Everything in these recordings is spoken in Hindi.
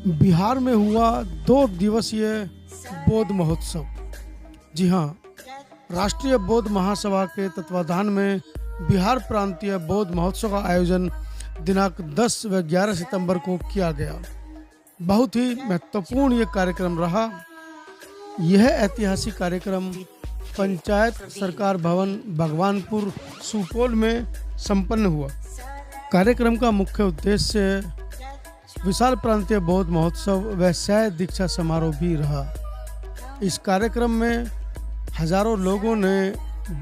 बिहार में हुआ 2 दिवसीय बौद्ध महोत्सव। जी हाँ, राष्ट्रीय बौद्ध महासभा के तत्वाधान में बिहार प्रांतीय बौद्ध महोत्सव का आयोजन दिनांक 10 व 11 सितंबर को किया गया। बहुत ही महत्वपूर्ण ये कार्यक्रम रहा। यह ऐतिहासिक कार्यक्रम पंचायत सरकार भवन भगवानपुर सुपौल में संपन्न हुआ। कार्यक्रम का मुख्य उद्देश्य विशाल प्रांतीय बौद्ध महोत्सव व सह दीक्षा समारोह भी रहा। इस कार्यक्रम में हजारों लोगों ने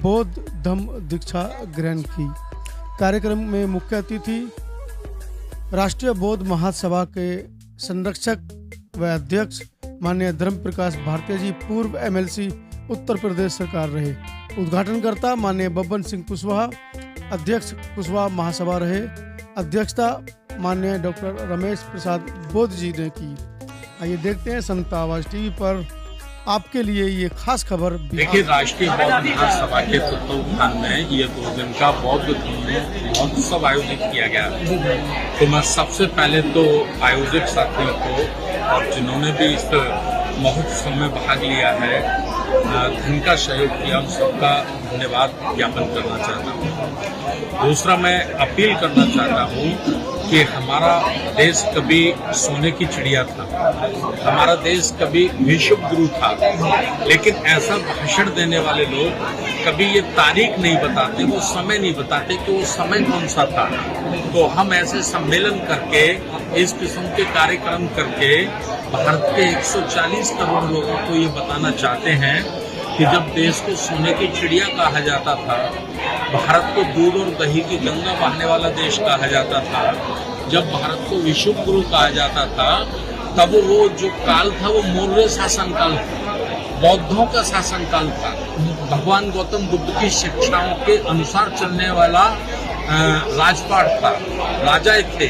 बौद्ध धम्म दीक्षा ग्रहण की। कार्यक्रम में मुख्य अतिथि राष्ट्रीय बौद्ध महासभा के संरक्षक व अध्यक्ष माननीय धर्म प्रकाश भारती जी, पूर्व MLC उत्तर प्रदेश सरकार रहे। उद्घाटनकर्ता माननीय बब्बन सिंह कुशवाहा, अध्यक्ष कुशवाहा महासभा रहे। अध्यक्षता माननीय डॉक्टर रमेश प्रसाद बोध जी ने की। आइए देखते हैं संत आवाज टीवी पर आपके लिए ये खास खबर। देखिए, राष्ट्रीय बौद्ध महासभा के तत्वाधान में ये 2 दिन का बौद्ध महोत्सव आयोजित किया गया। तो मैं सबसे पहले तो आयोजक साथियों को और जिन्होंने भी इस महोत्सव में भाग लिया है, जिनका सहयोग किया, उन सबका धन्यवाद ज्ञापन करना चाहता हूँ। दूसरा, मैं अपील करना चाहता हूँ कि हमारा देश कभी सोने की चिड़िया था, हमारा देश कभी विश्व गुरु था, लेकिन ऐसा भाषण देने वाले लोग कभी ये तारीख नहीं बताते, वो समय नहीं बताते कि वो समय कौन सा था। तो हम ऐसे सम्मेलन करके, इस किस्म के कार्यक्रम करके भारत के 140 करोड़ लोगों को ये बताना चाहते हैं कि जब देश को सोने की चिड़िया कहा जाता था, भारत को दूध और दही की गंगा बहाने वाला देश कहा जाता था, जब भारत को विश्व गुरु कहा जाता था, तब वो जो काल था वो मौर्य शासन काल था, बौद्धों का शासन काल था, भगवान गौतम बुद्ध की शिक्षाओं के अनुसार चलने वाला राजपाट था, राजा थे।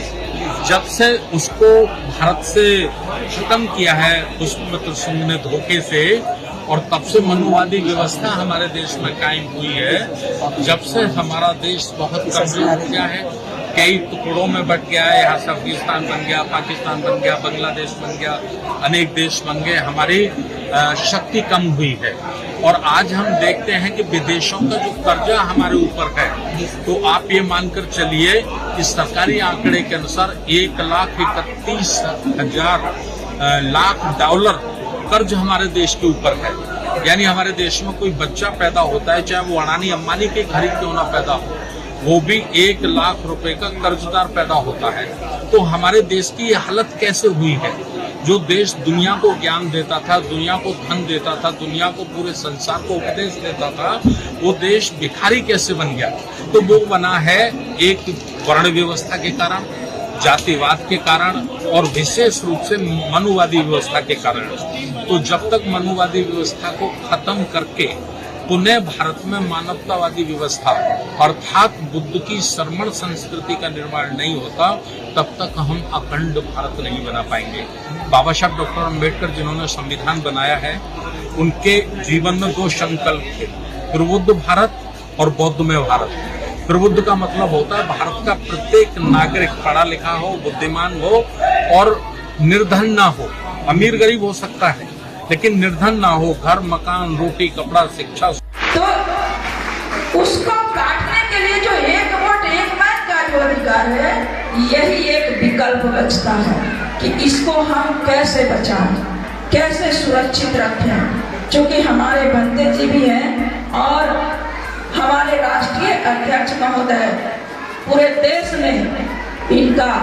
जब से उसको भारत से खत्म किया है पुष्पमित्र सिंह ने धोखे से, और तब से मनुवादी व्यवस्था हमारे देश में कायम हुई है। जब से हमारा देश बहुत कमजोर हो गया है, कई टुकड़ों में बट गया है। यहाँ से अफगानिस्तान बन गया, पाकिस्तान बन गया, बांग्लादेश बन गया, अनेक देश बन गए, हमारी शक्ति कम हुई है। और आज हम देखते हैं कि विदेशों का जो कर्जा हमारे ऊपर है, तो आप ये मानकर चलिए कि सरकारी आंकड़े के अनुसार $1,31,000 कर्ज हमारे देश के ऊपर है। यानी हमारे देश में कोई बच्चा पैदा होता है, चाहे वो अडानी अंबानी के घर क्यों ना पैदा हो, वो भी 1 लाख रुपए का कर्जदार पैदा होता है। तो हमारे देश की ये हालत कैसे हुई है? जो देश दुनिया को ज्ञान देता था, दुनिया को धन देता था, दुनिया को पूरे संसार को उपदेश देता था, वो देश भिखारी कैसे बन गया? तो वो बना है एक वर्ण व्यवस्था के कारण, जातिवाद के कारण, और विशेष रूप से मनुवादी व्यवस्था के कारण। तो जब तक मनुवादी व्यवस्था को खत्म करके पुनः भारत में मानवतावादी व्यवस्था अर्थात बुद्ध की श्रमण संस्कृति का निर्माण नहीं होता, तब तक हम अखंड भारत नहीं बना पाएंगे। बाबा साहब डॉक्टर अम्बेडकर जिन्होंने संविधान बनाया है, उनके जीवन में 2 संकल्प थे, प्रबुद्ध भारत और बौद्धमय भारत। प्रबुद्ध का मतलब होता है भारत का प्रत्येक नागरिक पढ़ा लिखा हो, बुद्धिमान हो और निर्धन ना हो। अमीर गरीब हो सकता है, लेकिन निर्धन ना हो, घर मकान रोटी कपड़ा शिक्षा। तो उसको काटने के लिए जो एक वोट एक मत का जो अधिकार है, यही एक विकल्प बचता है कि इसको हम कैसे बचाएं, कैसे सुरक्षित रखें। क्योंकि हमारे बनते जी भी हैं और हमारे राष्ट्रीय अध्यक्ष महोदय पूरे देश में इनका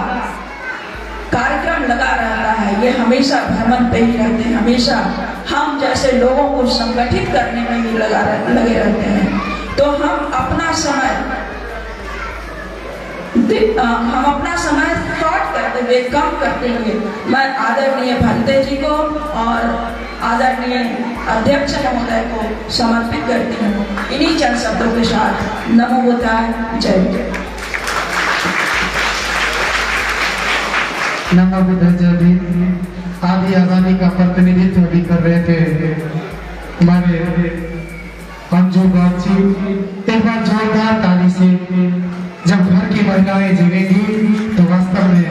कार्यक्रम लगा रहता है। ये हमेशा भ्रमण पे ही रहते हैं, हमेशा हम जैसे लोगों को संगठित करने में ही लगे रहते हैं। तो हम अपना समय शॉर्ट करते हुए, कम करते हुए, मैं आदरणीय भंते जी को और आदरणीय अध्यक्ष महोदय को समर्पित करती हूँ। इन्हीं चंद शब्दों के साथ नमो बुद्धाय, जय जय। नमो बुद्धाय जी आदि आजादी का प्रतिनिधित्व भी कर रहे थे हमारे अंजू गाची। एक बार जोरदार ताली से जब घर की महिलाएं जीवेंगी तो वास्तव में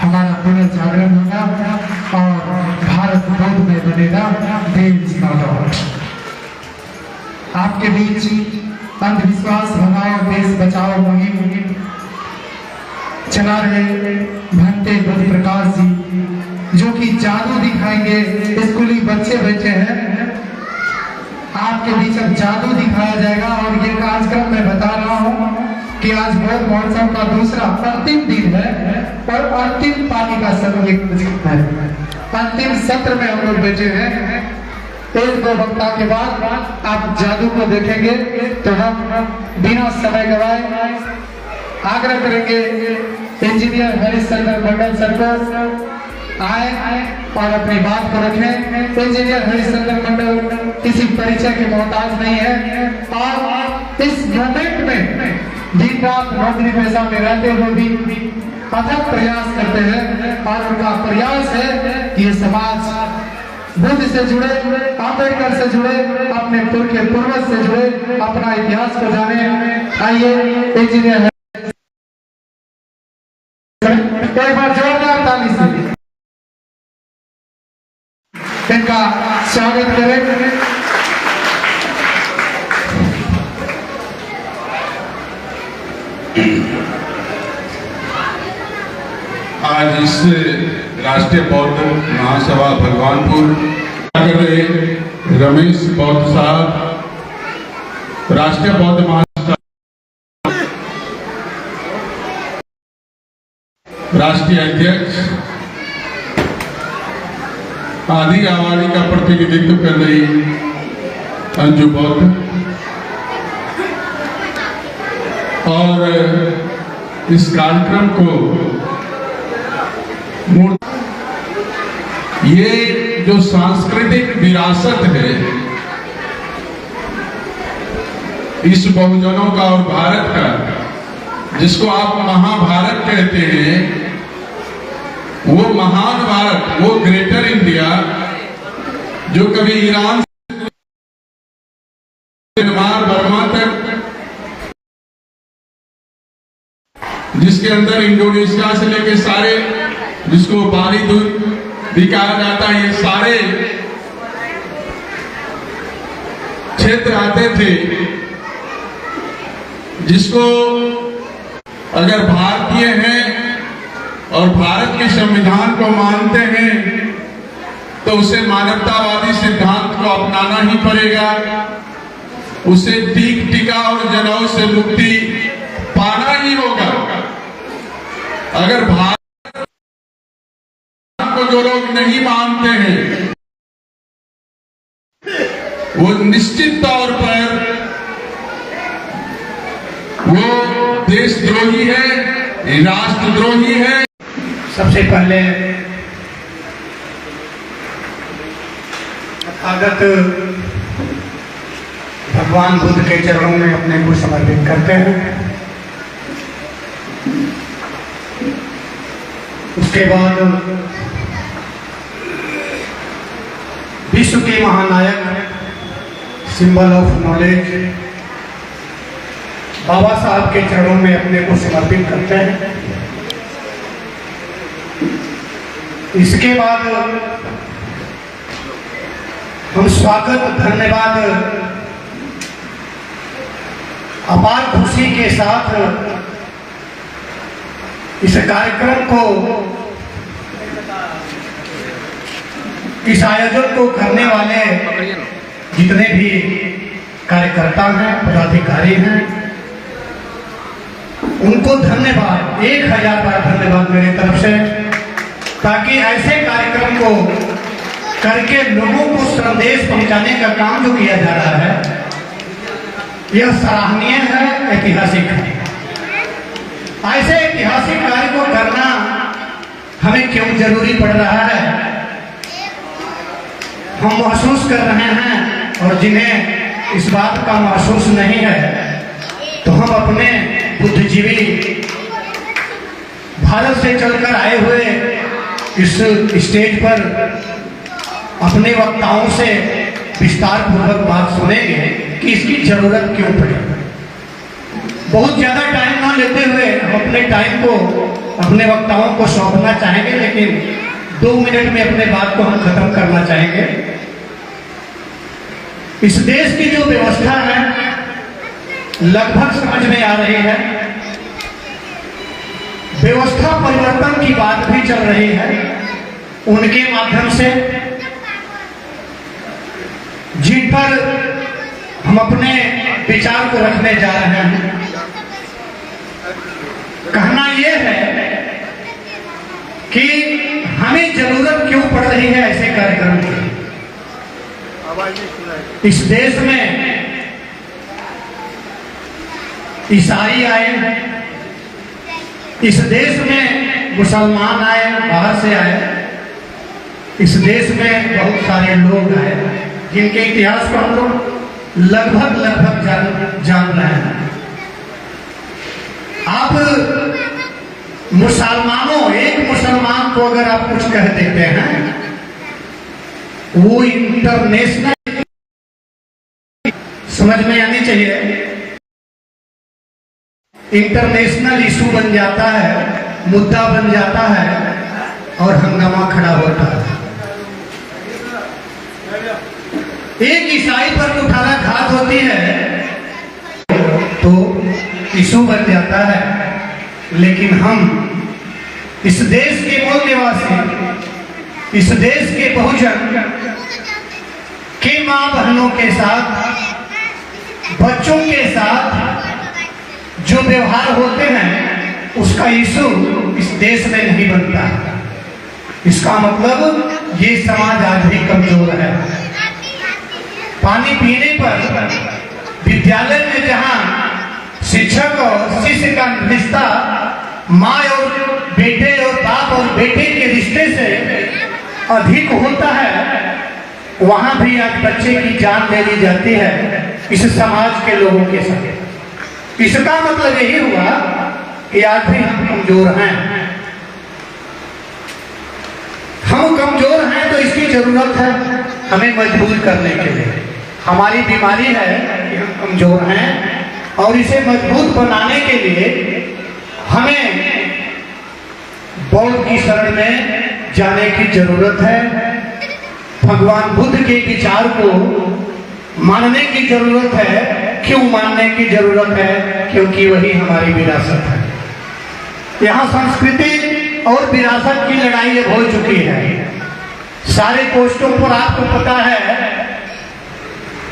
हमारा पुनर्जागरण होगा। बनेगा, देर इज नॉट ओवर। आपके बीच अंधविश्वास भगाओ देश बचाओ मुहिम चला रहे भंटे बुद्ध प्रकाश जी, जो कि जादू दिखाएंगे। स्कूली बच्चे बैठे हैं, आपके बीच अब जादू दिखाया जाएगा। और ये कार्यक्रम मैं बता रहा हूँ कि आज बौद्ध महोत्सव का दूसरा अंतिम दिन है और अंतिम पानी का समय है। अंतिम सत्र में हम लोग बैठे हैं। एक दो वक्ता के बाद आप जादू को देखेंगे, तो हम बिना समय गवाए आग्रह करेंगे इंजीनियर हरिश्चंद्र मंडल सर को आए और अपनी बात को रखें। इंजीनियर हरिश्चंद्र मंडल किसी परिचय के मोहताज नहीं है और इस मोमेंट में दिन रात नौकरी पेशा में रहते हुए भी अथक प्रयास करते हैं और उनका प्रयास है कि ये समाज बुद्ध से जुड़े, अम्बेडकर से जुड़े, अपने पूर्वज से जुड़े, अपना इतिहास को जाने। आइए इंजीनियर एक बार जोरदार ताली से इनका स्वागत करें। आज इस राष्ट्रीय बौद्ध महासभा भगवानपुर रमेश बौद्ध साहब, राष्ट्रीय बौद्ध महासभा राष्ट्रीय अध्यक्ष, आदि आबादी का प्रतिनिधित्व कर रही अंजू बौद्ध और इस कार्यक्रम को ये जो सांस्कृतिक विरासत है इस बहुजनों का और भारत का, जिसको आप महाभारत कहते हैं, वो महान भारत, वो ग्रेटर इंडिया जो कभी ईरान से म्यांमार बर्मा तक, जिसके अंदर इंडोनेशिया से लेके सारे, जिसको बाली दूध भी कहा जाता है, ये सारे क्षेत्र आते थे, जिसको अगर भारतीय हैं और भारत के संविधान को मानते हैं तो उसे मानवतावादी सिद्धांत को अपनाना ही पड़ेगा, उसे टीक टीका और जनेऊ से मुक्ति पाना ही होगा। अगर भारत को जो लोग नहीं मानते हैं वो निश्चित तौर पर वो देशद्रोही है, राष्ट्रद्रोही है। सबसे पहले तथागत भगवान बुद्ध के चरणों में अपने को समर्पित करते हैं। उसके बाद विश्व के महानायक, सिंबल ऑफ नॉलेज, बाबा साहब के चरणों में अपने को समर्पित करते हैं। इसके बाद हम स्वागत, धन्यवाद, अपार खुशी के साथ इस कार्यक्रम को, इस आयोजन को करने वाले जितने भी कार्यकर्ता हैं, पदाधिकारी हैं, उनको धन्यवाद, 1000 बार धन्यवाद मेरी तरफ से, ताकि ऐसे कार्यक्रम को करके लोगों को संदेश पहुंचाने का काम जो किया जा रहा है यह सराहनीय है, ऐतिहासिक है। ऐसे ऐतिहासिक कार्य को करना हमें क्यों जरूरी पड़ रहा है, हम महसूस कर रहे हैं, और जिन्हें इस बात का महसूस नहीं है तो हम अपने बुद्धिजीवी भारत से चलकर आए हुए इस स्टेज पर अपने वक्ताओं से विस्तार पूर्वक बात सुनेंगे कि इसकी जरूरत क्यों पड़ी। बहुत ज्यादा टाइम ना लेते हुए हम अपने टाइम को अपने वक्ताओं को सौंपना चाहेंगे, लेकिन 2 मिनट में अपने बात को हम खत्म करना चाहेंगे। इस देश की जो व्यवस्था है लगभग समझ में आ रही है, व्यवस्था परिवर्तन की बात भी चल रही है। उनके माध्यम से जिन पर हम अपने विचार को रखने जा रहे हैं, कहना यह है कि हमें जरूरत क्यों पड़ रही है ऐसे कार्यक्रम की। इस देश में ईसाई आए, इस देश में मुसलमान आए, बाहर से आए, इस देश में बहुत सारे लोग आए जिनके इतिहास को हम लोग लगभग जान रहे हैं। आप मुसलमानों, एक मुसलमान को अगर आप कुछ कह देते हैं, वो इंटरनेशनल समझ में आनी चाहिए, इंटरनेशनल इशू बन जाता है, मुद्दा बन जाता है और हंगामा खड़ा होता है। एक ईसाई पर कुठाराघात होती है तो इशू बन जाता है, लेकिन हम इस देश के मूल निवासी, इस देश के बहुजन के मां बहनों के साथ, बच्चों के साथ जो व्यवहार होते हैं उसका इशू इस देश में नहीं बनता है। इसका मतलब ये समाज आज भी कमजोर है। पानी पीने पर विद्यालय में जहां शिक्षक और शिष्य का रिश्ता माँ और बेटे और बाप और बेटे के रिश्ते से अधिक होता है, वहां भी आज बच्चे की जान ले ली जाती है इस समाज के लोगों के साथ। इसका मतलब यही हुआ कि आज भी हम कमजोर हैं। हम कमजोर हैं तो इसकी जरूरत है हमें मजबूत करने के लिए। हमारी बीमारी है कि हम कमजोर हैं और इसे मजबूत बनाने के लिए हमें बौद्ध की शरण में जाने की जरूरत है। भगवान बुद्ध के विचार को मानने की जरूरत है। क्यों मानने की जरूरत है? क्योंकि वही हमारी विरासत है। यहाँ संस्कृति और विरासत की लड़ाई अब हो चुकी है। सारे पोस्टों पर आपको पता है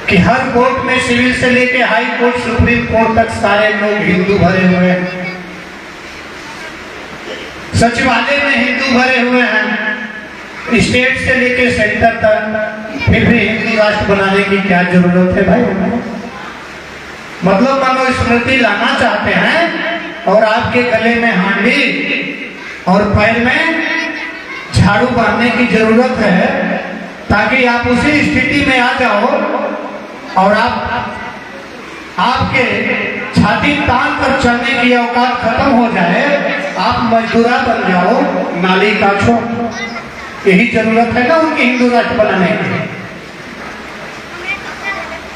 कि हर कोर्ट में, सिविल से लेके हाई कोर्ट, सुप्रीम कोर्ट तक सारे लोग हिंदू भरे हुए हैं। सचिवालय में हिंदू भरे हुए हैं, स्टेट से लेके सेंटर तक। फिर भी हिंदू राष्ट्र बनाने की क्या जरूरत है भाई? मतलब मनुस्मृति लाना चाहते हैं और आपके गले में हांडी और पैर में झाड़ू बांधने की जरूरत है ताकि आप उसी स्थिति में आ जाओ और आपके छाती तान कर चलने की औकात खत्म हो जाए, आप मजदूरा बन जाओ, नाली काछो। यही जरूरत है ना उनकी हिंदू राष्ट्र बनाने की।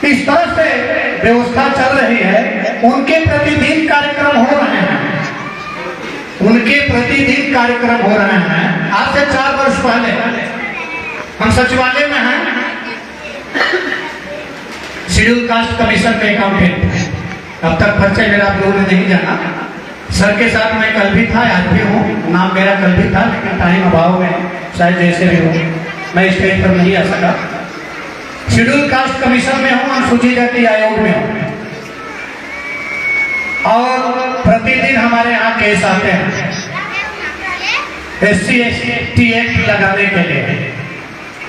इस तरह से व्यवस्था चल रही है। उनके प्रतिदिन कार्यक्रम हो रहे हैं, उनके प्रतिदिन कार्यक्रम हो रहे हैं। आज से 4 वर्ष पहले हम सचिवालय में हैं, शेड्यूल कास्ट कमीशन के अकाउंटेंट। अब तक परिचय मेरा आप लोगों ने नहीं जाना। सर के साथ मैं कल भी था, आज भी हूँ। नाम मेरा कल भी था, लेकिन टाइम अभाव में शायद जैसे भी हो मैं स्टेज पर नहीं आ सका। शेड्यूल कास्ट कमीशन में हूँ, अनुसूचित जाति आयोग में हूँ और प्रतिदिन हमारे यहाँ केस आते हैं SC/ST एक्ट लगाने के लिए।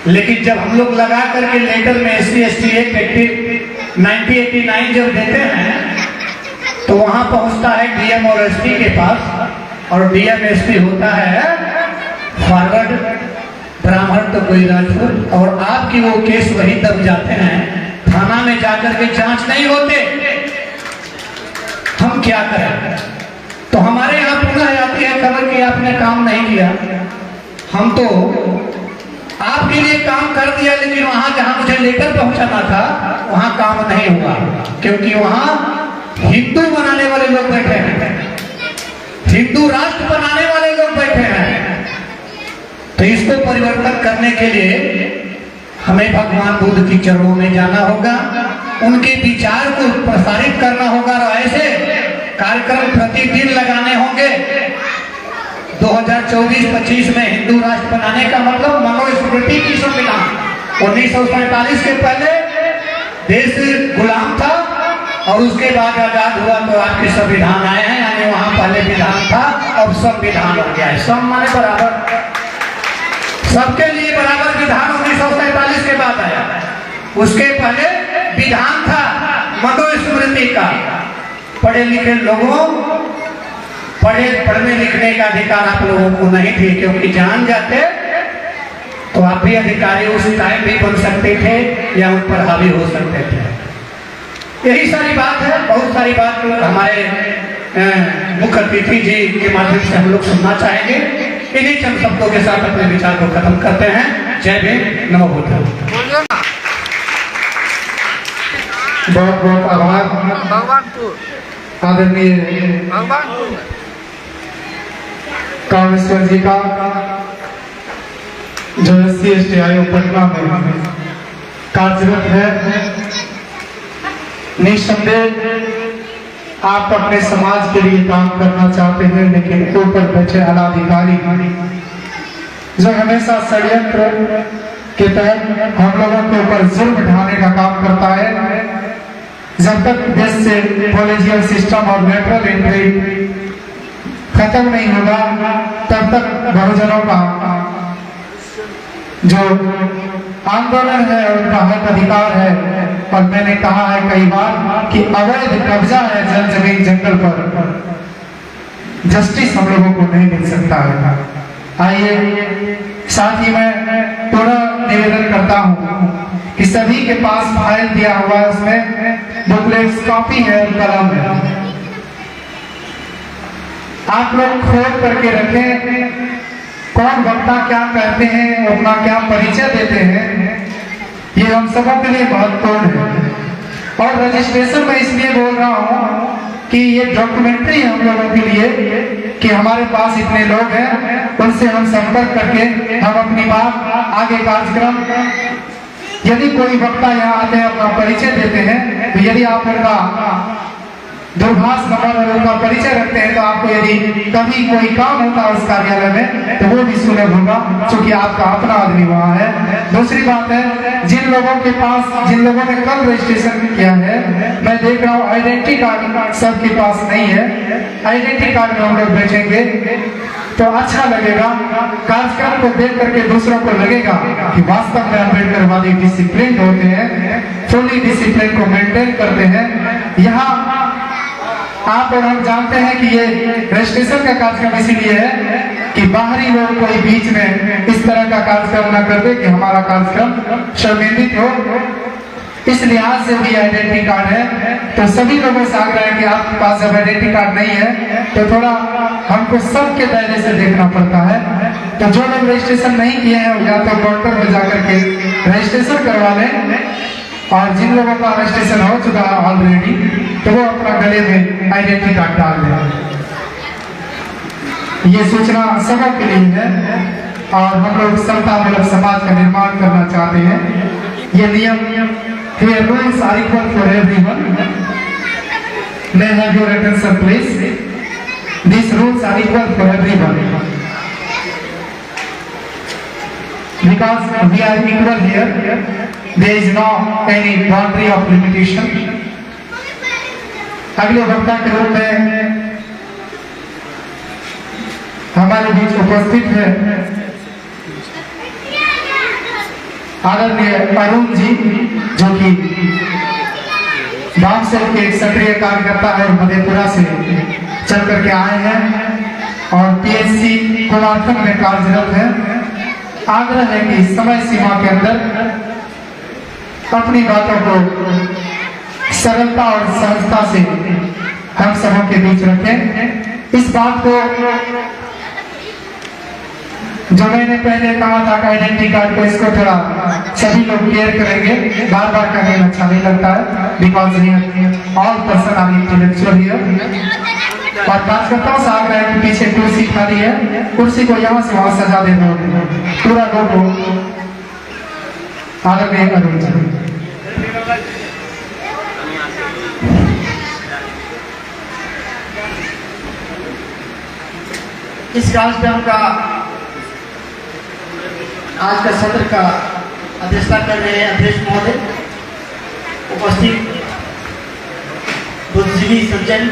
लेकिन जब हम लोग लगा करके लेटर में SC/ST एक्ट 1989 जब देते हैं तो वहां पहुंचता है DM और SP के पास और DM SP होता है फॉरवर्ड ब्राह्मण तो कोई राजपूत, और आपकी वो केस वही दब जाते हैं। थाना में जाकर के जांच नहीं होते। हम क्या करें? तो हमारे यहाँ पुनः आती है खबर कि आपने काम नहीं किया। हम तो आपके लिए काम कर दिया, लेकिन वहां जहां मुझे लेटर पहुंचाना था वहां काम नहीं हुआ, क्योंकि वहां हिंदू बनाने वाले लोग बैठे हैं, हिंदू राष्ट्र बनाने वाले लोग बैठे हैं। तो इसको परिवर्तन करने के लिए हमें भगवान बुद्ध की चरणों में जाना होगा, उनके विचार को प्रसारित करना होगा और ऐसे कार्यक्रम प्रतिदिन लगाने होंगे। 2024-25 में हिंदू राष्ट्र बनाने का मतलब मनुस्मृति की संविधान। 1947 के पहले देश गुलाम था और उसके बाद आजाद हुआ तो आपके संविधान आए हैं, यानी वहां पहले विधान था अब संविधान हो गया है। सब माने बराबर, सबके लिए बराबर विधान 1947 के बाद आया। उसके पहले विधान था मनुस्मृति का। पढ़े लिखे लोगों पढ़ने लिखने का अधिकार आप लोगों को नहीं थे, क्योंकि जान जाते तो आप भी अधिकारी उस टाइम भी बन सकते थे या उन पर हावी हो सकते थे। यही सारी बात है, बहुत सारी बात हमारे मुख्य अतिथि जी के माध्यम से हम लोग सुनना चाहेंगे। इन्हीं चंद शब्दों के साथ अपने विचार को खत्म करते हैं। जय भीम, नमो बुद्धाय। बहुत बहुत आभार आदरणीय कामेश्वर जी का, जो SC/ST पटना में कार्यरत है। निस्संदेह आप अपने समाज के लिए काम करना चाहते हैं, लेकिन ऊपर बैठे आलाधिकारी जो हमेशा षड्यंत्र के तहत हम लोगों के ऊपर जुल्म ढाने का काम करता है। जब तक देश से पॉलिटिकल सिस्टम और लेटरल एंट्री खत्म नहीं होगा तब तक बहुजनों का जो आंदोलन है उनका हक अधिकार है। और मैंने कहा है कई बार कि अवैध कब्जा है जमीन जंगल पर, जस्टिस हम लोगों को नहीं मिल सकता है। आइए साथ ही मैं पूरा निवेदन करता हूँ कि सभी के पास फाइल दिया हुआ है, उसमें बुकलेट्स कॉपी है और कलम है, आप लोग खोल करके रखें। कौन वक्ता क्या कहते हैं, अपना क्या परिचय देते हैं, ये हम सबों के लिए महत्वपूर्ण है। और रजिस्ट्रेशन में इसलिए बोल रहा हूँ कि ये डॉक्यूमेंट्री है हम लोगों के लिए कि हमारे पास इतने लोग हैं, उनसे हम संपर्क करके हम अपनी बात आगे कार्यक्रम, यदि कोई वक्ता यहाँ आते हैं अपना परिचय देते हैं, तो यदि आप उनका दूरभाष नंबर और उनका परिचय रखते हैं तो आपको यदि कभी कोई काम होता है उस कार्यालय में तो वो भी सुलभ होगा, क्योंकि आपका अपना आदमी वहाँ है। दूसरी बात है, जिन लोगों के पास, जिन लोगों ने कल रजिस्ट्रेशन किया है, मैं देख रहा हूँ आइडेंटिटी कार्ड सबके पास नहीं है। आइडेंटिटी कार्ड में हम लोग बैठेंगे तो अच्छा लगेगा, कार्यक्रम को देख करके दूसरों को लगेगा कि वास्तव में अम्बेडकरवादी डिसिप्लिन होते हैं, फुली डिसिप्लिन को मेंटेन करते हैं। यहाँ आप और हम जानते हैं कि ये रजिस्ट्रेशन का कार्यक्रम इसीलिए है कि बाहरी लोग कोई बीच में इस तरह का कार्यक्रम न कर दे कि हमारा कार्यक्रम शर्मिंदित हो। इस लिहाज से भी आइडेंटिटी कार्ड है। तो सभी लोगों से आग्रह है कि आपके पास जब आइडेंटिटी कार्ड नहीं है तो थोड़ा हमको सबके दायरे से देखना पड़ता है। तो जो लोग रजिस्ट्रेशन नहीं किए हैं या तो काउंटर में जाकर के रजिस्ट्रेशन करवा लें, और जिन लोगों का रजिस्ट्रेशन हो चुका है ऑलरेडी तो वो अपना गले में आइडेंटिटी कार्ड डाल दें। ये सूचना सबों के लिए है और हम लोग समतामूलक समाज का निर्माण करना चाहते हैं। ये नियम, here rules are equal for everyone. May I have your attention please? These rules are equal for everyone. Because we are equal here, there is no any boundary of limitation. अगले वक्ता के रूप में हमारे बीच उपस्थित है आदरणीय अरुण जी, जो कि बामसेल के एक सक्रिय कार्यकर्ता है और मधेपुरा से चल करके आए हैं और PHC कुमारखंड में कार्यरत है। आग्रह है कि समय सीमा के अंदर अपनी बातों को सरलता और सहजता से हम सबों के बीच रखें। इस बात को जो मैंने पहले कहा था कि आइडेंटिटी कार्ड को, इसको थोड़ा सभी लोग केयर करेंगे, बार बार करने में अच्छा नहीं लगता है, because all person are intellectual here. और कार्यकर्ताओं से आग्रह है कि पीछे कुर्सी खाली है, कुर्सी को यहाँ से वहां सजा देना पूरा लोगों आदरणीय अरुण जी। इस कार्यक्रम का आज का सत्र का अध्यक्षता कर रहे हैं अध्यक्ष महोदय, उपस्थित बुद्धिजीवी सज्जन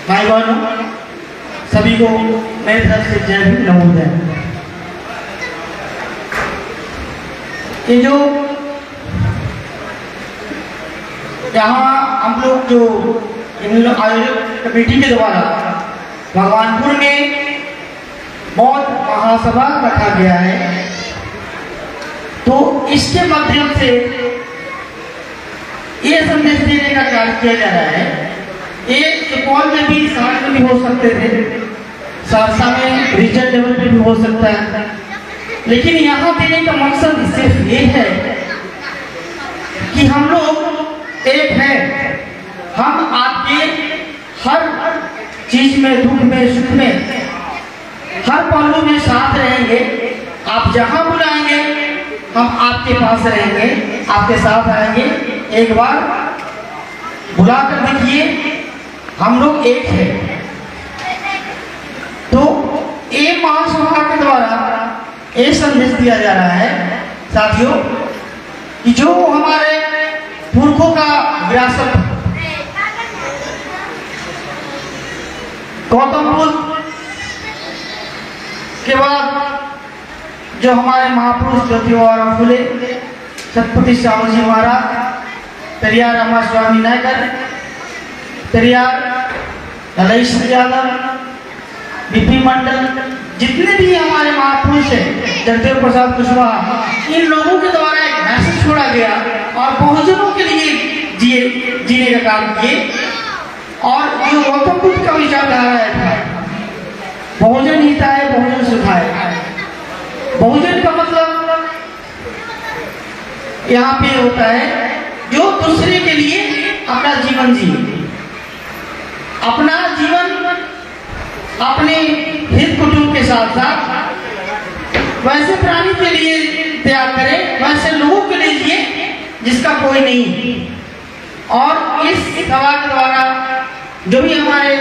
भाई बहनों, सभी को मेरी तरफ से जय भीम नमोदय। ये जो यहाँ हम लोग जो आयोजक कमेटी के द्वारा भगवानपुर में बौद्ध महासभा रखा गया है, तो इसके माध्यम से ये संदेश देने का कार्य किया जा रहा है। ये सुपौल में भी, शहर में भी हो सकते थे, सहरसा में रीजन लेवल पे भी हो सकता है, लेकिन यहाँ देने का मकसद सिर्फ ये है कि हम लोग एक है, हम आपके हर चीज में, दुख में, सुख में, हर पहलू में साथ रहेंगे। आप जहां बुलाएंगे हम आपके पास रहेंगे, आपके साथ आएंगे। एक बार बुला कर देखिए, हम लोग एक है। तो ये महासभा के द्वारा ये संदेश दिया जा रहा है साथियों कि जो हमारे पुरखों का विरासत गौतम बुद्ध के बाद जो हमारे महापुरुष ज्योतिबा फुले, छत्रपति शिवाजी महाराज, पेरियार रामास्वामी नायकर, पेरियार ललित यादव, बीपी मंडल, जितने भी हमारे महापुरुष हैं, जगदेव प्रसाद कुशवाहा, इन लोगों के द्वारा एक मैसेज छोड़ा गया और बहुजनों के लिए जीने का काम किए। और जो गौतम बुद्ध का विचारधारा है, बहुजन हिताय बहुजन सुखाय। बहुजन का मतलब यहाँ पे होता है जो दूसरे के लिए अपना जीवन जिए, अपना जीवन अपने हित कुटुंब के साथ साथ वैसे प्राणी के लिए त्याग करे, वैसे लोगों के लिए जिए जिसका कोई नहीं। और इस सभा के द्वारा जो भी हमारे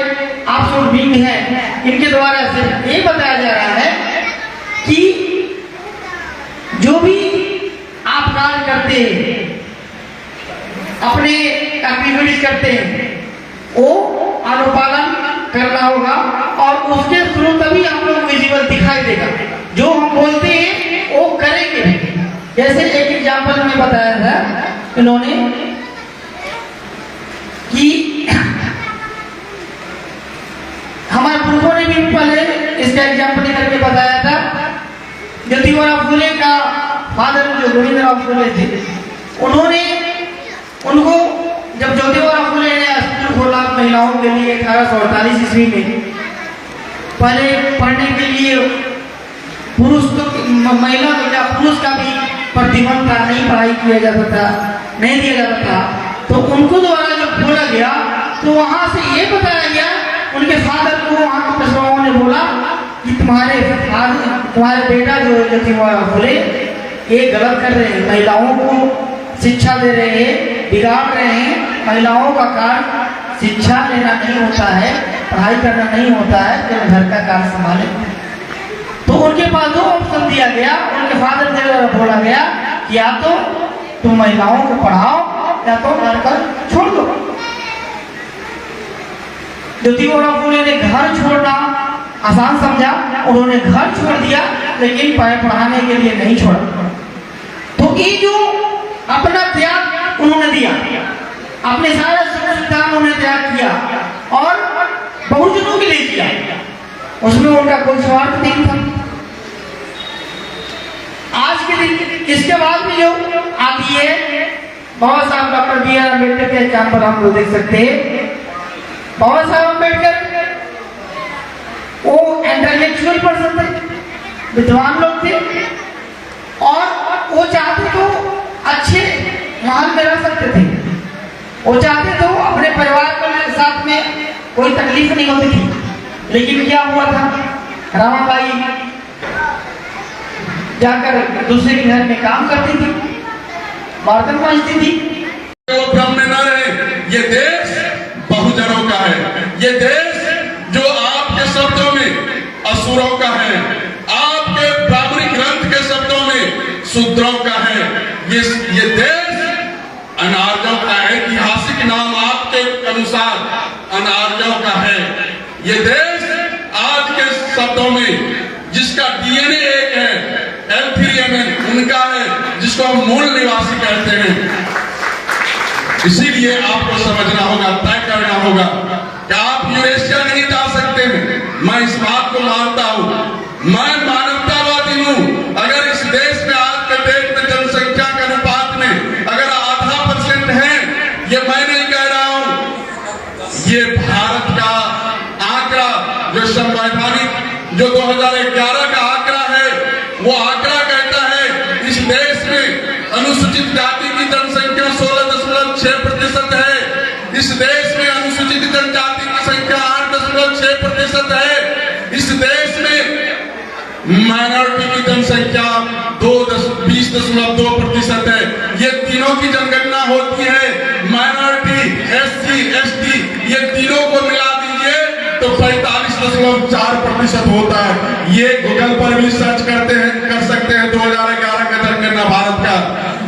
आप बींग हैं, इनके द्वारा सिर्फ ये बताया जा रहा है कि जो भी आप कार्य करते हैं, अपने एक्टिविटीज करते हैं, वो अनुपालन करना होगा और उसके थ्रू तभी हम लोग विजिबल दिखाई देगा। जो हम बोलते हैं वो करेंगे। जैसे एक एग्जाम्पल में बताया था इन्होंने कि हमारे पुरखों ने भी पहले इसका एग्जाम्पल करके बताया था। ज्योतिबा फुले का फादर जो गोविंदराव फुले थे, उनको जब ज्योतिबा फुले ने स्कूल खोला महिलाओं के लिए 1848 ईस्वी में, पहले पढ़ने के लिए पुरुष तो महिला तो क्या पुरुष का भी प्रतिबंध था, नहीं पढ़ाई किया जाता था, नहीं दिया जाता था। तो उनको द्वारा जब खोला गया तो वहां से ये बताया गया, उनके फादर को वहां के पेशवाओं ने बोला कि तुम्हारे बेटा जो ज्योतिबा फुले ये गलत कर रहे हैं, महिलाओं को शिक्षा दे रहे हैं, बिगाड़ रहे हैं। महिलाओं का कार्य शिक्षा लेना नहीं होता है, पढ़ाई करना नहीं होता है, केवल घर का कार्य संभाले। तो उनके पास दो ऑप्शन दिया गया, उनके फादर से बोला गया कि या तो तुम महिलाओं को पढ़ाओ या तो घर पर छोड़ दो। ज्योतिबा फुले ने घर छोड़ना आसान समझा, उन्होंने घर छोड़ दिया, लेकिन पढ़ाने के लिए नहीं छोड़ा। तो ये जो अपना त्याग उन्होंने दिया, अपने सारा सुविधा उन्होंने त्याग किया और बहुजनों के लिए किया, उसमें उनका कोई स्वार्थ नहीं था। आज के दिन इसके बाद भी जो आती है, बाबा साहब डॉक्टर बी आर अम्बेडकर के एग्जाम्पल हम लोग देख सकते हैं। बाबा साहब अम्बेडकर वो इंटेलेक्चुअल पर्सन थे, विद्वान लोग थे और वो चाहते तो अच्छे महल में रह सकते थे, वो चाहते तो अपने परिवार के साथ में कोई तकलीफ नहीं होती थी, लेकिन क्या हुआ था, रामाबाई जाकर दूसरे के घर में काम करती थी, बर्तन मांजती थी। वो भ्रम में न रहे, ये देश बहुजनों का है, ये देश जो आपके शब्दों में असुरों का है, आपके ब्राह्मणी ग्रंथ के शब्दों में शूद्रों का है। ये देश अनार्यों का ऐतिहासिक नाम आपके अनुसार अनार्यों का है। ये देश आज के शब्दों में जिसका डीएनए एक है, L3MN उनका है, जिसको हम मूल निवासी कहते हैं। इसीलिए आपको समझना होगा, तय करना होगा कि आप यूरेशिया नहीं जा सकते हैं। मैं इस बात को मानता हूं, मैं मानवतावादी हूं। अगर इस देश में आज के डेट में जनसंख्या के अनुपात में अगर 0.5% है, ये मैं नहीं कह रहा हूं, ये भारत का आंकड़ा जो संवैधानिक जो 2011 का आंकड़ा है, वो आंकड़ा कहता है इस देश में अनुसूचित जाति की जनसंख्या 16.6% है। इस देश में अनुसूचित जनजाति की संख्या 8.6% है। इस देश में माइनॉरिटी की जनसंख्या 20.2% है। ये तीनों की जनगणना होती है, माइनॉरिटी, SC, ST, ये तीनों को मिला दीजिए तो 45.4% होता है। ये गूगल पर भी सर्च कर सकते हैं 2011 का जनगणना भारत का।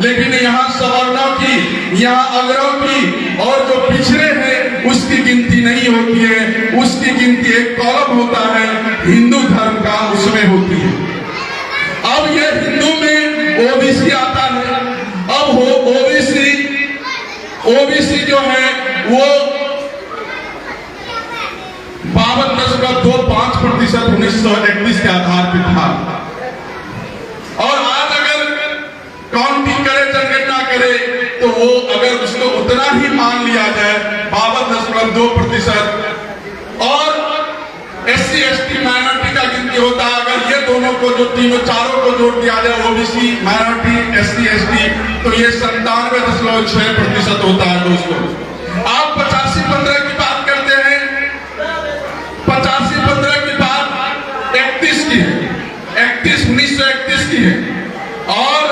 लेकिन यहाँ सवर्णों की, यहाँ अग्रों की और जो पिछड़े हैं उसकी गिनती नहीं होती है। उसकी गिनती एक कॉलम होता है हिंदू धर्म का, उसमें होती है। अब ये हिंदू में ओबीसी आता है। अब वो ओबीसी जो है वो 52.25% 1931 के आधार पर था। और आज अगर काउंटिंग करे, जनगणना करे, तो वो अगर उसको उतना ही मान लिया जाए 52.2%, और SC ST माइनॉरिटी का गिनती होता है। अगर ये दोनों को जो तीनों चारों को जोड़ दिया जाए, ओबीसी, माइनॉरिटी, SC ST, तो ये 97.6% होता है। दोस्तों, आप 85-15 की बात करते हैं, 85-15 की बात 31 की है, 1931 की है। और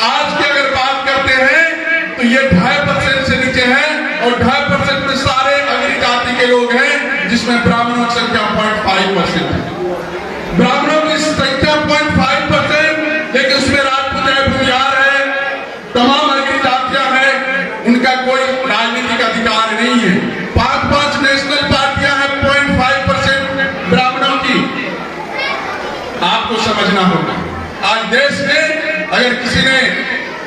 आज की अगर बात करते हैं तो ये 2.5% से नीचे है, और 2.5% में सारे अग्री जाति के लोग हैं, जिसमें ब्राह्मणों की संख्या 0.5% है। ब्राह्मणों की संख्या 0.5%, लेकिन उसमें राजपूत है, भूमिहार है, तमाम अग्री जातियां हैं, उनका कोई राजनीतिक अधिकार नहीं है। 5 नेशनल पार्टियां हैं, 0.5% ब्राह्मणों की। आपको समझना होगा, आज देश में अगर किसी ने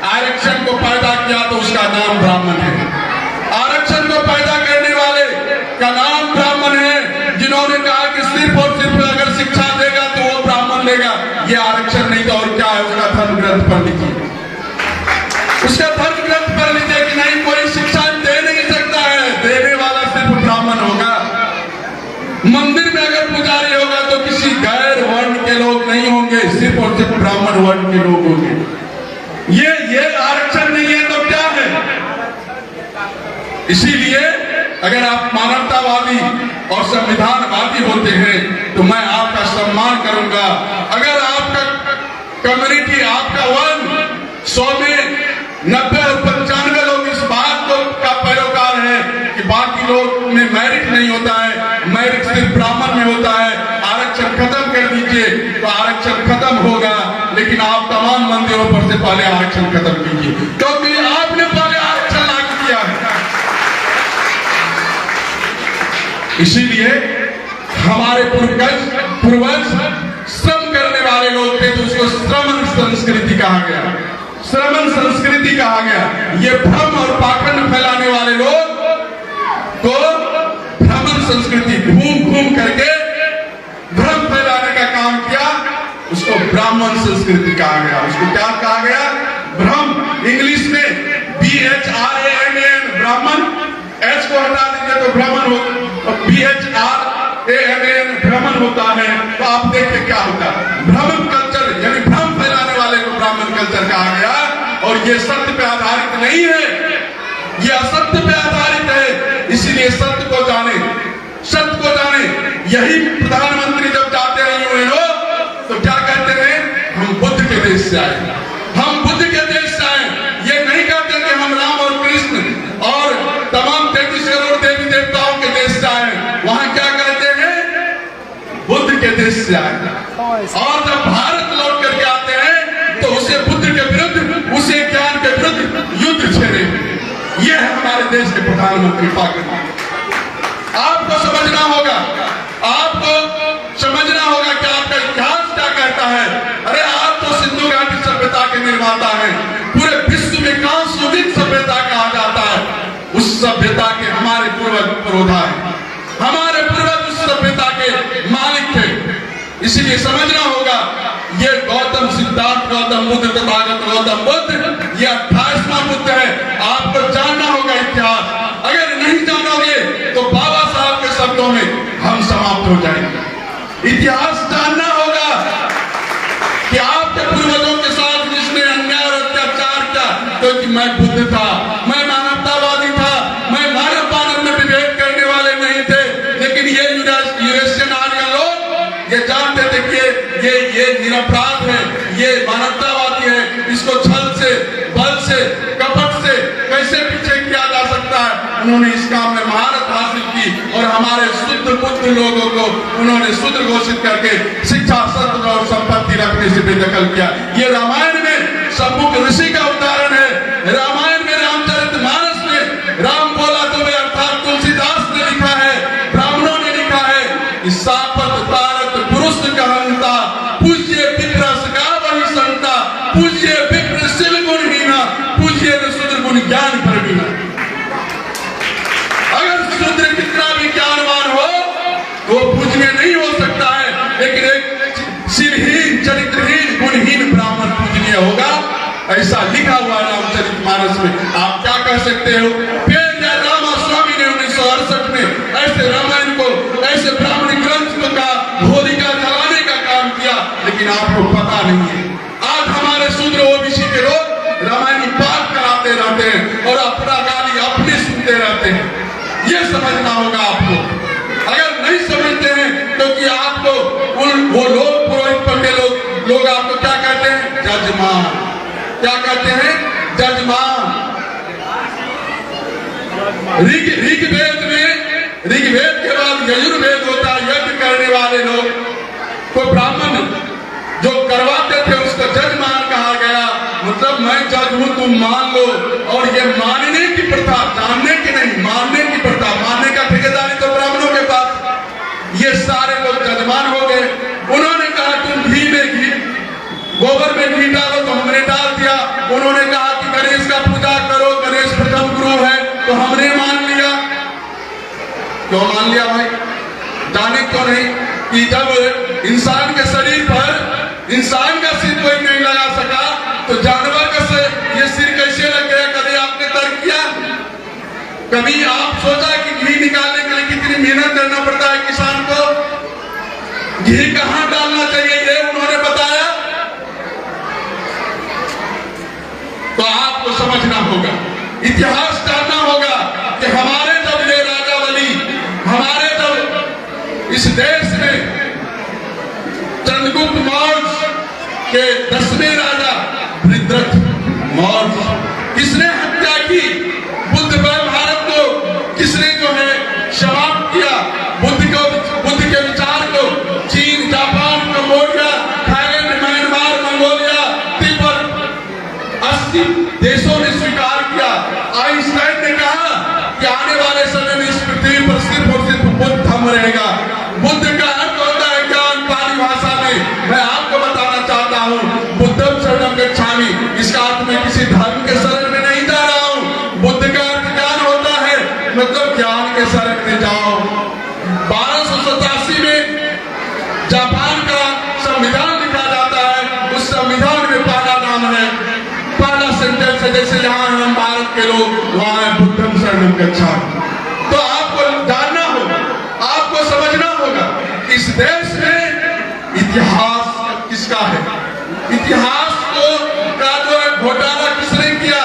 आरक्षण को पैदा किया तो उसका नाम ब्राह्मण है। आरक्षण को पैदा करने वाले का नाम ब्राह्मण है, जिन्होंने कहा कि सिर्फ और सिर्फ अगर शिक्षा देगा तो वो ब्राह्मण लेगा। ये आरक्षण नहीं तो और क्या है, उसका धर्म ग्रंथ पढ़ लीजिए, उसका धर्म ग्रंथ पढ़ लीजिए कि नहीं, कोई शिक्षा दे नहीं सकता है, देने वाला सिर्फ ब्राह्मण होगा। मंदिर में अगर पुजारी होगा तो किसी गैर वर्ण के लोग नहीं होंगे, सिर्फ और सिर्फ ब्राह्मण वर्ण के लोग होंगे। ये आरक्षण नहीं है तो क्या है? इसीलिए अगर आप मानवतावादी और संविधानवादी होते हैं तो मैं आपका सम्मान करूंगा। अगर आपका कम्युनिटी, आपका वर्ण 100 में 90 और 95 लोग इस बात को का पैरोकार है कि बाकी लोग में मेरिट नहीं होता है, मेरिट सिर्फ ब्राह्मण में होता है, आरक्षण खत्म कर दीजिए तो आरक्षण खत्म होगा। लेकिन आप तमाम मंदिरों पर से पहले आरक्षण खत्म कीजिए, क्योंकि आपने पहले आरक्षण लागू किया है। इसीलिए हमारे पूर्वज श्रम करने वाले लोग थे तो उसको श्रमण संस्कृति कहा गया, श्रमण संस्कृति कहा गया। ये भ्रम और पाखंड फैलाने वाले लोग को भ्रमण संस्कृति, घूम करके भ्रम फैलाने का काम किया, उसको ब्राह्मण संस्कृति कहा गया। उसको क्या कहा गया? भ्रम। इंग्लिश में BHRAMAN ब्राह्मण, H को हटा दीजिए तो भ्रमण हो, BHRAMAN भ्रमण होता है। तो आप देखिए क्या होता है, भ्रमण कल्चर, यानी भ्रम फैलाने वाले को ब्राह्मण कल्चर कहा गया। और ये सत्य पे आधारित नहीं है, ये असत्य पे आधारित है। इसीलिए सत्य को जाने, सत्य को जाने। यही प्रधानमंत्री जब जाते हैं यूएनओ तो क्या कहते हैं, हम बुद्ध के देश से आए, हम बुद्ध के देश से आए। ये नहीं कहते कि हम राम और कृष्ण और तमाम 33 करोड़ देवी देवताओं के देश से आए। वहां क्या कहते हैं, बुद्ध के देश से आए। और जब भारत लौट करके आते हैं तो उसे बुद्ध के विरुद्ध, उसे ज्ञान के विरुद्ध युद्ध छेड़े। ये है हमारे देश के प्रधानमंत्री पाकिस्तान। आपको समझना होगा, आपको समझना होगा कि आपका इतिहास क्या कहता है। अरे आप तो सिंधु घाटी सभ्यता के निर्माता हैं, पूरे विश्व में कांस्ययुगीन सभ्यता कहा जाता है। उस सभ्यता के हमारे पूर्वज पुरोधा है, हमारे पूर्वज उस सभ्यता के मालिक थे। इसलिए समझना होगा, ये गौतम सिद्धार्थ गौतम बुद्ध तथागत गौतम बुद्ध, ये 28वां बुद्ध है। आपको जानना होगा इतिहास। अगर नहीं जानोगे तो बाबा साहब के शब्दों में हम समाप्त हो जाएंगे। इतिहास जानना होगा कि आपके पूर्वजों के साथ जिसने अन्याय और अत्याचार किया, क्योंकि मैं बुद्ध था, मैं मानवतावादी था, मैं मानव मानव में विभेद करने वाले नहीं थे। लेकिन ये यूरेशियन आर्यन लोग ये जानते थे कि ये निरपराध है, ये मानवतावादी है, इसको छल से, बल से, कपट से कैसे पीछे किया जा सकता है। उन्होंने इस काम में महारत हासिल की और हमारे शुद्ध बुद्ध लोगों को उन्होंने शूद्र घोषित करके शिक्षा, सत्य और संपत्ति रखने से बेदखल किया। ये रामायण में सम्मुख ऋषि का उदाहरण है। रामायण में रामचरितमानस में राम बोला तुम्हें अर्थात तुलसीदास ने लिखा है, ब्राह्मणों ने लिखा है, इस सापत तारत पुरुष कहंता, पूज्य विप्र सका वही संता, पूज्य विप्र शिव गुणहीना, पूज्य शूद्र गुण ज्ञान प्रवीणा। अगर शूद्र कितना भी ज्ञानवान हो तो पूजनीय नहीं हो सकता है, लेकिन एक शिवहीन, चरित्रहीन, गुणहीन ब्राह्मण पूजनीय होगा। ऐसा लिखा हुआ है रामचरितमानस में। आप क्या कह सकते हो, रामास्वामी ने 1968 में ऐसे रामायण को, ऐसे ब्राह्मण ग्रंथ को का होलिका जलाने का काम किया, लेकिन आपको पता नहीं है। आज हमारे शूद्र ओबीसी के लोग रामायणी पाठ कराते रहते हैं और अपना गाली अपने सुनते रहते हैं। ये समझना होगा आपको। अगर नहीं समझते हैं क्योंकि आपको वो लोग पुरोहित पढ़े लोग आपको क्या कहते हैं, जजमान। क्या कहते हैं, जजमान। ऋग्वेद के बाद यजुर्वेद होता है। यज्ञ करने वाले लोग को ब्राह्मण जो करवाते थे उसको जजमान कहा गया। मतलब मैं जज हूं, तुम मान लो। और ये मानने की प्रथा, जानने की नहीं, मानने की प्रथा, मानने का ठेकेदारी तो ब्राह्मणों के पास। ये सारे लोग जजमान हो गए। उन्होंने कहा तुम घी में घी, गोबर में घी डालो, तो हमने डाल दिया। उन्होंने कहा कि गणेश का पूजा करो, गणेश प्रथम गुरु है, तो हमने मान लिया। क्यों मान लिया भाई? जाने क्यों नहीं कि जब इंसान के शरीर पर इंसान का सिर कोई नहीं लगा सका तो जानवर का से ये सिर कैसे लग गया? कभी आपने तर्क किया? कभी आप सोचा कि घी निकालने के लिए कितनी मेहनत करना पड़ता है किसान को? घी कहां डालना चाहिए ये उन्होंने बताया। तो आपको समझना होगा, इतिहास जानना होगा कि हमारे जब ये राजा बली, हमारे जब इस देश में चंद्रगुप्त मौर्य के 10वें राजा भृत्रथ मौर्य, किसने हत्या की? बुद्ध पर भारत को किसने जो है समाप्त किया? बुद्ध के विचार को चीन, Japan, Cambodia, Thailand, Myanmar, Mongolia, Tibet 80 देशों ने स्वीकार किया। आइंस्टाइन ने कहा कि आने वाले समय में इस पृथ्वी पर सिर्फ और सिर्फ बुद्ध हम रहेगा। बुद्ध का अर्थ होता है ज्ञान। पाली भाषा में मैं आपको बताना चाहता हूँ, बुद्धम शरणम गच्छामि। इसका अर्थ मैं किसी धर्म के शरण में नहीं जा रहा हूँ। बुद्ध का अर्थ ज्ञान होता है, मतलब ज्ञान के शरण में जाओ। 1287 में जापान का संविधान लिखा जाता है। उस संविधान में पहला नाम है, पहला सेंटेंस है, जैसे यहाँ हम भारत के लोग, वहां है बुद्धम शरणम गच्छामि। तो आपको जानना होगा, आपको समझना होगा, इस देश में इतिहास किसका है? इतिहास को का जो है घोटाला किसने किया?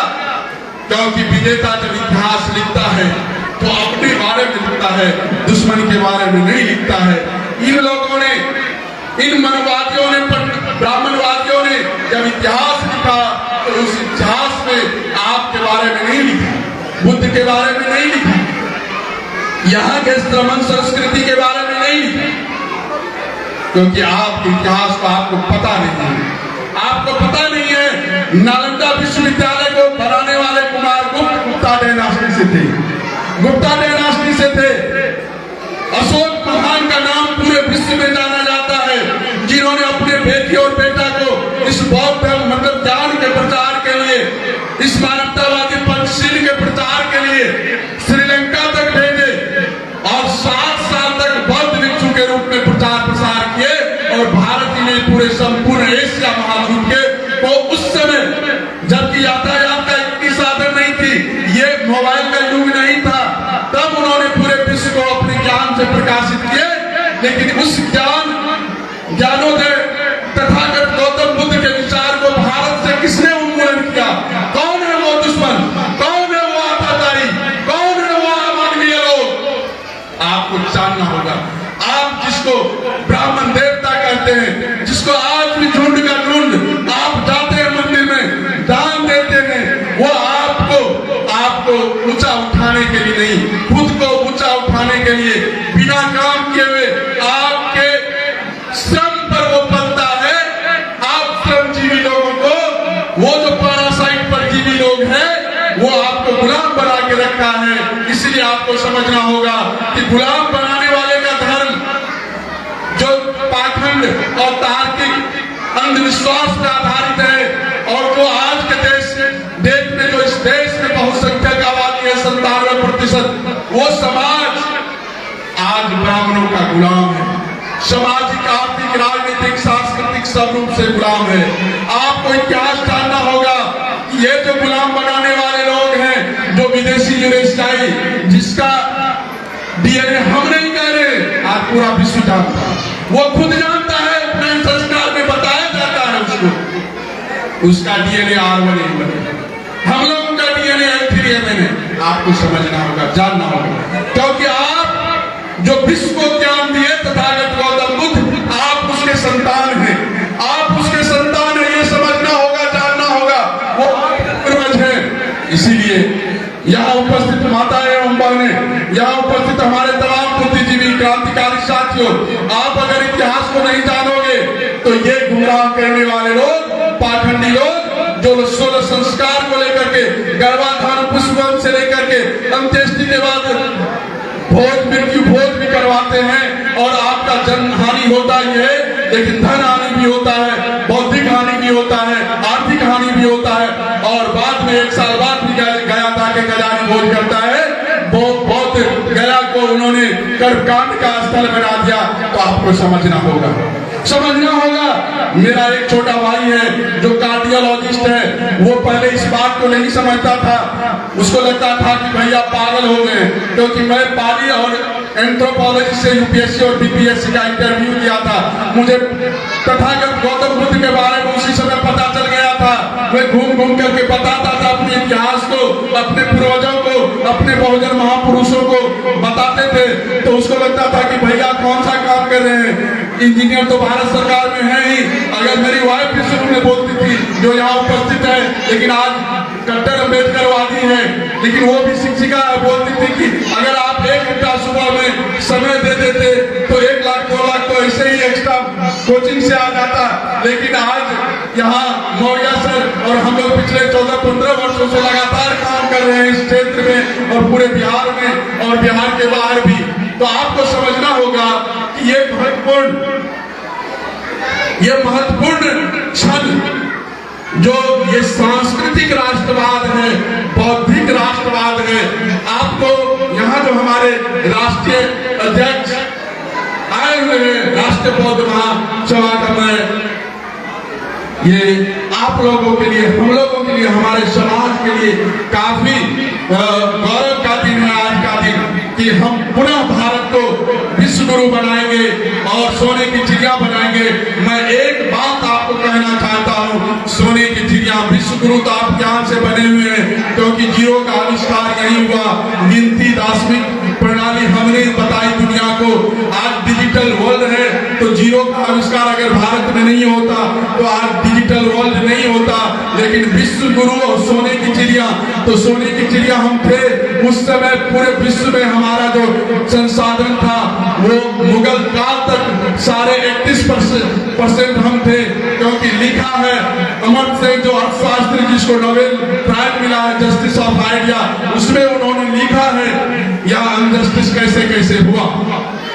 क्योंकि विजेता जब इतिहास लिखता है तो अपने बारे में लिखता है, दुश्मन के बारे में नहीं लिखता है। इन लोगों ने, इन मनवादियों ने, ब्राह्मणवादियों ने जब इतिहास लिखा तो उस इतिहास में आपके बारे में नहीं लिखा, बुद्ध के बारे में नहीं लिखा, यहाँ के श्रमण संस्कृति के बारे में नहीं लिखा, क्योंकि आपके इतिहास का आपको पता नहीं है। आपको पता नहीं है नालंदा विश्वविद्यालय को बनाने वाले कुमार गुप्त गुप्ता डायनास्टी से थे, गुप्ता डायनास्टी से थे। अशोक महान का नाम पूरे विश्व में जाना जाता है, जिन्होंने अपने बेटी और बेटा को इस बौद्ध मतलब ज्ञान के प्रचार के लिए, इस मानवतावादी पंचशील के प्रचार के लिए श्रीलंका तक भेजे और 7 साल तक बौद्ध भिक्षु के रूप में प्रचार प्रसार किए। और भारत ही नहीं, पूरे संपूर्ण एशिया महाद्वीप के को उस समय जबकि यातायात का इतनी साधन नहीं थी, ये मोबाइल का युग नहीं था, तब उन्होंने पूरे विश्व को अपने ज्ञान से प्रकाशित किए। लेकिन उस ज्ञानोदय तथागत गौतम बुद्ध के विचार को भारत से किसने उन्मूलन किया? कौन है वो दुश्मन? कौन है वो आताताई? कौन है वो अमानवीय लोग? आपको जानना होगा। आप जिसको ब्राह्मण देवता कहते हैं, जिसको आज भी झुंड का झुंड आप जाते हैं मंदिर में दान देते हैं, वो आपको ऊंचा उठाने के लिए नहीं, खुद को ऊंचा उठाने के लिए बिना काम किए हुए आपके श्रम पर वो पलता है। आप श्रमजीवी लोगों को, वो जो पैरासाइट परजीवी लोग हैं, वो आपको गुलाम बना के रखा है। इसलिए आपको समझना होगा कि गुलाम बनाने वाले का धर्म जो पाखंड और तार्किक अंधविश्वास पर आधारित है, और जो आज के देश में जो इस देश में बहुसंख्यक आबादी है 97%, वो समाज आज ब्राह्मणों का गुलाम है। सामाजिक, आर्थिक, राजनीतिक, सांस्कृतिक सब रूप से गुलाम है। आपको इतिहास जानना होगा कि ये जो गुलाम बनाने वाले लोग हैं, जो विदेशी यूरेशियाई, जिसका डीएनए हम नहीं कह रहे, आज पूरा विश्व जानता है, वो खुद जानता है, उपनयन संस्कार में बताया जाता है उसको, उसका डीएनए R1A1 है, हम लोगों का डीएनए L3MN है। आपको समझना होगा, जानना होगा, क्योंकि आप जो विश्व को ज्ञान दिए तथागत गौतम बुद्ध, आप उसके संतान हैं, आप उसके संतान हैं, ये समझना होगा, जानना होगा, वो आपके पूर्वज हैं। इसीलिए यहाँ उपस्थित माता एवं बहनें, यहाँ उपस्थित हमारे तमाम बुद्धिजीवी क्रांतिकारी साथियों, आप अगर इतिहास को नहीं जानोगे तो ये गुमराह करने वाले लोग, पाखंडी लोग, जो 16 संस्कार को लेकर के, गर्भाधान पुष्पवंश से लेकर के अंत्येष्टि के बाद भोज, मृत्यु भोज भी करवाते हैं, और आपका जन हानि होता ही है, लेकिन धन हानि भी होता है, बौद्धिक हानि भी होता है, आर्थिक हानि भी होता है, और बाद में 1 साल बाद भी गया था कि गजानी भोज करता है, बहुत गया को उन्होंने कर्मकांड का स्थल बना दिया। तो आपको समझना होगा, समझना होगा। मेरा एक छोटा भाई है जो कार्डियोलॉजिस्ट है, वो पहले इस बात को नहीं समझता था, उसको लगता था कि भैया पागल हो गए, क्योंकि मैं पाली और एंथ्रोपोलॉजी से यूपीएससी और बीपीएससी का इंटरव्यू किया था। मुझे तथागत गौतम बुद्ध के बारे में उसी समय पता चल गया था। मैं घूम घूम करके बताता था अपने इतिहास को, अपने पूर्वजों को, अपने बहुजन महापुरुषों को बताते थे, तो उसको लगता था कि भैया कौन सा काम कर रहे हैं, इंजीनियर तो भारत सरकार में है ही। अगर मेरी वाइफ भी शुरू में बोलती थी, जो यहाँ उपस्थित है, लेकिन आज कट्टर अम्बेडकरवादी है, लेकिन वो भी शिक्षिका बोलती थी कि अगर आप 1 घंटा सुबह में समय दे देते तो 1 लाख 2 लाख तो ऐसे ही एक्स्ट्रा कोचिंग से आ जाता। लेकिन आज यहाँ मौर्या सर और हम लोग पिछले 14-15 वर्षों से लगातार काम कर रहे हैं इस क्षेत्र में और पूरे बिहार में और बिहार के बाहर भी। तो आपको समझना होगा कि ये महत्वपूर्ण क्षण जो ये सांस्कृतिक राष्ट्रवाद है, बौद्धिक राष्ट्रवाद है। आपको यहाँ जो हमारे राष्ट्रीय अध्यक्ष आए हुए हैं, राष्ट्रीय बौद्ध महासभा का, मैं ये आप लोगों के लिए, हम लोगों के लिए, हमारे समाज के लिए काफी गौरव का दिन है आज का दिन, कि हम पुनः भारत को विश्व गुरु बनाएंगे और सोने की चिड़िया बनाएंगे। मैं एक बात आपको कहना चाहता हूँ, सोने की चिड़िया, विश्व गुरु तो आप ज्ञान से बने हुए हैं, क्योंकि जीरो का आविष्कार यही हुआ। गिनती दार्शनिक प्रणाली हमने बताई दुनिया को। आज डिजिटल डिजिटल वर्ल्ड है, तो जीरो का आविष्कार अगर भारत में नहीं होता तो आज डिजिटल वर्ल्ड नहीं होता। लेकिन विश्व गुरु और सोने की चिड़िया, तो सोने की चिड़िया हम थे उस समय। पूरे विश्व में हमारा जो संसाधन था वो मुगल काल तक सारे 31% हम थे, क्योंकि लिखा है अमर सिंह जो अर्थशास्त्री जिसको नोबेल प्राइज मिला है जस्टिस ऑफ आइडिया, उसमें उन्होंने लिखा है यह अनजस्टिस कैसे कैसे हुआ।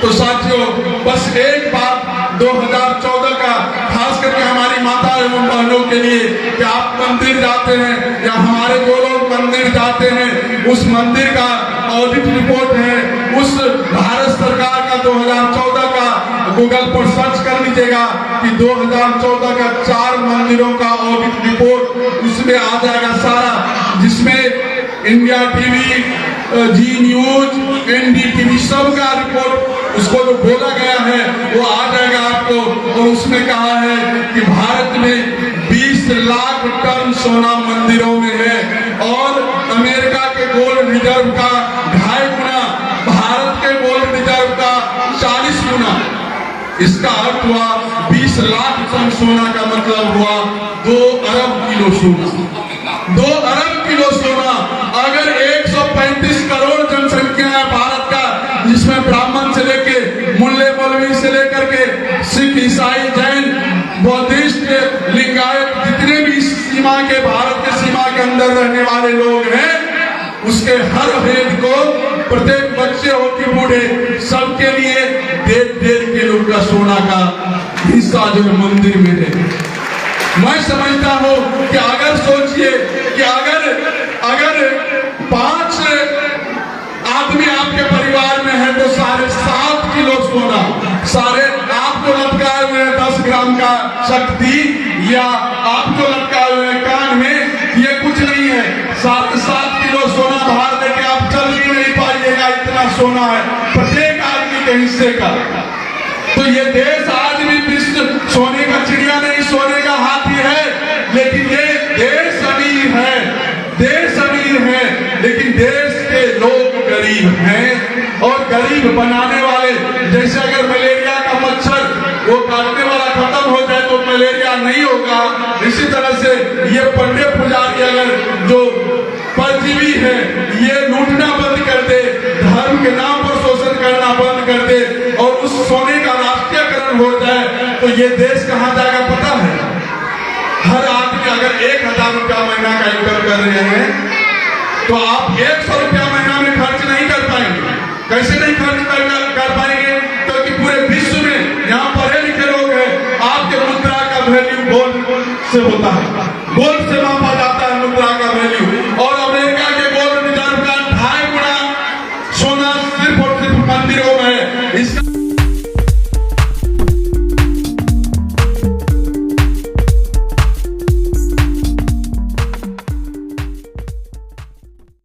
तो साथियों बस एक बात 2014 का खास करके हमारी माता एवं बहनों के लिए कि आप मंदिर जाते हैं या हमारे जो लोग मंदिर जाते हैं उस मंदिर का ऑडिट रिपोर्ट है, उस भारत सरकार का 2014 का गूगल पर सर्च कर लीजिएगा कि 2014 का 4 मंदिरों का ऑडिट रिपोर्ट उसमें आ जाएगा सारा, जिसमें इंडिया टीवी, जी न्यूज, NDTV सबका रिपोर्ट उसको जो बोला गया है वो आ जाएगा आपको। और उसमें कहा है कि भारत में 20 लाख टन सोना मंदिरों में है और अमेरिका के गोल्ड रिजर्व का 2.5 गुना, भारत के गोल्ड रिजर्व का 40 गुना। इसका अर्थ हुआ 20 लाख टन सोना का मतलब हुआ 2 अरब किलो सोना। 2 अरब किलो सोना। अगर 135 करोड़ जनसंख्या है भारत का, जिसमें ब्राह्मण से लेके मुल्ले मौलवी से लेकर के सिख, ईसाई, जैन, बौद्धिस्ट, लिंगायत जितने भी सीमा के भारत के सीमा के अंदर रहने वाले लोग हैं, उसके हर भेद को प्रत्येक बच्चे हो के बूढ़े सबके लिए 1.5 किलो का सोना का हिस्सा जो मंदिर में है। मैं समझता हूं कि अगर सोचिए कि अगर 5 आदमी आपके परिवार में है तो 7.5 किलो सोना, सारे आपको लटकाए हुए 10 ग्राम का शक्ति या आपको लटकाए हुए कान में, ये कुछ नहीं है। 7.5 किलो सोना बाहर लेके आप चल भी नहीं पाइएगा, इतना सोना है प्रत्येक आदमी के हिस्से का। तो ये देश आज भी विश्व सोने का चिड़िया नहीं, सोने का हाथी है, लेकिन ये देश अमीर है, देश अमीर है, लेकिन देश के लोग गरीब हैं। और गरीब बनाने वाले, जैसे अगर मलेरिया का मच्छर वो काटने वाला खत्म हो जाए तो मलेरिया नहीं होगा, इसी तरह से ये पंडे पुजारी अगर जो परजीवी है ये लूटना बंद कर दे, धर्म के नाम पर शोषण करना बंद कर दे और उस सोने का राष्ट्रीयकरण हो जाए, तो ये देश कहाँ जाएगा पता है? हर आदमी अगर 1000 रुपया महीना का इनकम कर रहे हैं तो आप 100 रुपया महीना में खर्च नहीं कर पाएंगे। कैसे नहीं खर्च कर पाएंगे? क्योंकि पूरे विश्व में यहाँ पढ़े लिखे लोग हैं, आपके मुद्रा का वैल्यू गोल्ड से होता है, गोल्ड से मापा जाता है मुद्रा का वैल्यू। और अमेरिका के गोल्ड रिजर्व का 2.5 गुना सोना सिर्फ और सिर्फ मंदिरों में है। इसका